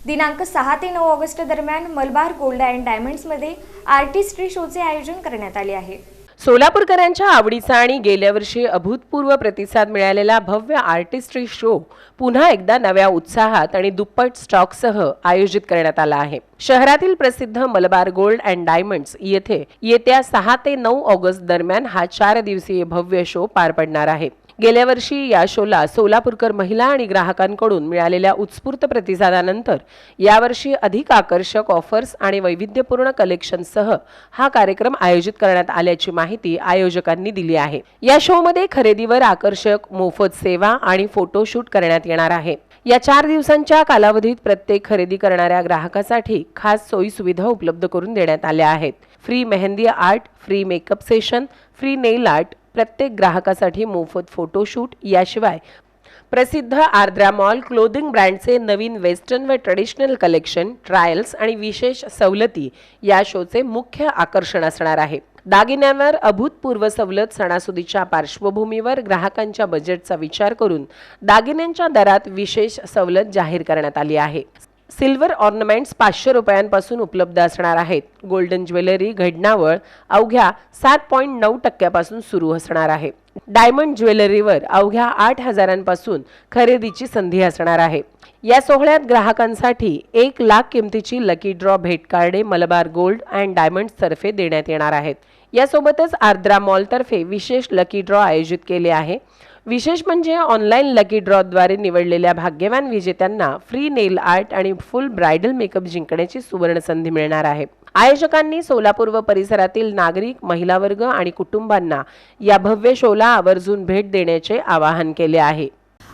दिनांक 6 ते 9 ऑगस्ट दरम्यान मलबार गोल्ड अँड डायमंड्समध्ये आर्टिस्ट्री शोचे आयोजन करण्यात आले आहे। सोलापूरकरांच्या आवडीचा आणि गेल्या वर्षी अभूतपूर्व प्रतिसाद मिळालेला भव्य आर्टिस्ट्री शो पुन्हा एकदा नव्या उत्साहात आणि दुप्पट स्टॉकसह आयोजित करण्यात आला आहे। शहरातील प्रसिद्ध मलबार गोल्ड अँड डायमंड्स येथे येत्या 6 ते 9 ऑगस्ट दरम्यान हा 4 दिवसीय भव्य शो पार पडणार आहे। गेल्या वर्षी या शोला सोलापूरकर महिला आणि ग्राहकांकडून मिळालेल्या उत्स्फूर्त प्रतिसादानंतर यावर्षी अधिक आकर्षक ऑफर्स आणि वैविध्यपूर्ण कलेक्शनसह हा कार्यक्रम आयोजित करण्यात आल्याची माहिती आयोजकांनी दिली आहे। या शोमध्ये खरेदीवर आकर्षक मोफत सेवा आणि फोटोशूट करण्यात येणार आहे। या 4 दिवसांच्या कालावधीत प्रत्येक खरेदी करणाऱ्या ग्राहकासाठी खास सोयी सुविधा उपलब्ध करून देण्यात आल्या आहेत। Free mehndi art, free makeup session, free nail art, प्रत्येक ग्राहकासाठी मोफत फोटोशूट, याशिवाय प्रसिद्ध आर्द्रा मॉल क्लोथिंग ब्रँडचे नवीन वेस्टर्न व ट्रेडिशनल कलेक्शन, ट्रायल्स आणि विशेष सवलती या शोचे मुख्य आकर्षण असणार आहे। दागिन्यांवर अभूतपूर्व सवलत सणासुदीच्या पार्श्वभूमीवर ग्राहकांच्या बजेटचा विचार करून दागिन्यांच्या दरात विशेष सवलत जाहीर करण्यात आली आहे। सिल्वर ऑर्नामेंट्स 500 रुपयांपासून उपलब्ध असणार आहेत। गोल्डन ज्वेलरी घडणावळ अवघ्या 7.9% सुरू असणार आहे। डायमंड ज्वेलरीवर अवघ्या 8,000पासून खरेदीची संधी असणार आहे। या सोहळ्यात ग्राहकांसाठी 1 लाख किमतीची लकी ड्रॉ भेट कार्डे मलबार गोल्ड अँड डायमंड्स तर्फे देण्यात येणार आहेत। यासोबतच आर्द्रा मॉल तर्फे विशेष लकी ड्रॉ आयोजित केले आहे। विशेष म्हणजे ऑनलाईन लकी ड्रॉद्वारे निवडलेल्या भाग्यवान विजेत्यांना फ्री नेल आर्ट आणि फुल ब्राइडल मेकअप जिंकण्याची सुवर्ण संधी मिळणार आहे। आयोजकांनी सोलापूर व परिसरातील नागरिक, महिला वर्ग आणि कुटुंबांना या भव्य शोला आवर्जून भेट देण्याचे आवाहन केले आहे।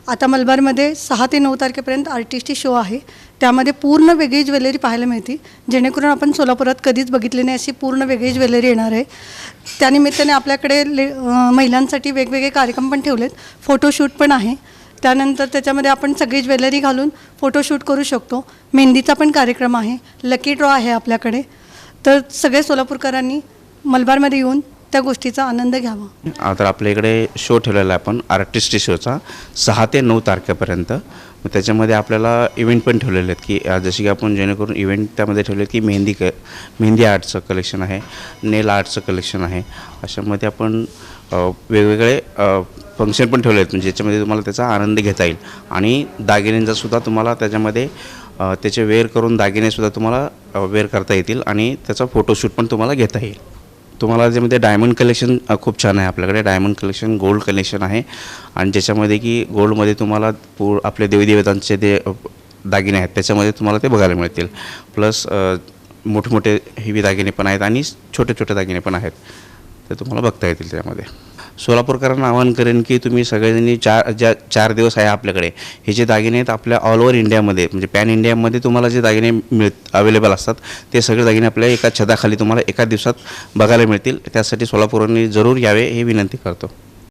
आता मलबारमध्ये 6 ते 9 तारखेपर्यंत आर्टिस्ट्री शो आहे। त्यामध्ये पूर्ण वेगळी ज्वेलरी पाहायला मिळते, जेणेकरून आपण सोलापुरात कधीच बघितली नाही अशी पूर्ण वेगळी ज्वेलरी येणार आहे। त्यानिमित्ताने आपल्याकडे महिलांसाठी वेगवेगळे कार्यक्रम पण ठेवलेत, फोटोशूट पण आहे। त्यानंतर त्याच्यामध्ये आपण सगळी ज्वेलरी घालून फोटोशूट करू शकतो। मेहंदीचा पण कार्यक्रम आहे, लकी ड्रॉ आहे आपल्याकडे। तर सगळे सोलापूरकरांनी मलबारमध्ये येऊन त्या गोष्टीचा आनंद घ्यावा। आता आपल्या इकडे शो ठेवलेला आहे आपण आर्टिस्ट्री शोचा 6 ते 9 तारखेपर्यंत। त्याच्यामध्ये आपल्याला इव्हेंट पण ठेवलेले आहेत की जशी की आपण जेणेकरून इव्हेंट त्यामध्ये ठेवले की मेहंदी आर्टचं कलेक्शन आहे, नेल आर्टचं कलेक्शन आहे। अशामध्ये आपण वेगवेगळे फंक्शन पण ठेवले आहेत, म्हणजे ज्याच्यामध्ये तुम्हाला त्याचा आनंद घेता येईल आणि दागिन्यांचा सुद्धा तुम्हाला त्याच्यामध्ये त्याचे वेअर करून दागिनेसुद्धा तुम्हाला वेअर करता येतील आणि त्याचा फोटोशूट पण तुम्हाला घेता येईल। तुम्हाला त्याच्यामध्ये डायमंड कलेक्शन खूप छान आहे आपल्याकडे। डायमंड कलेक्शन, गोल्ड कलेक्शन आहे आणि ज्याच्यामध्ये की गोल्डमध्ये तुम्हाला आपले देवीदेवतांचे ते दागिने आहेत त्याच्यामध्ये तुम्हाला ते बघायला मिळतील। प्लस मोठमोठे हेवी दागिने पण आहेत आणि छोटे छोटे दागिने पण आहेत, ते तुम्हाला बघता येतील त्यामध्ये। सोलापूरकरांना आवाहन करेन की तुम्ही सगळ्यांनी 4 दिवस आहे आपल्याकडे, हे जे दागिने आहेत आपल्या ऑल ओव्हर इंडियामध्ये म्हणजे पॅन इंडियामध्ये तुम्हाला जे दागिने अवेलेबल असतात ते सगळे दागिने आपल्या एका छताखाली तुम्हाला एका दिवसात बघायला मिळतील। त्यासाठी सोलापूरने जरूर यावे ही विनंती करतो।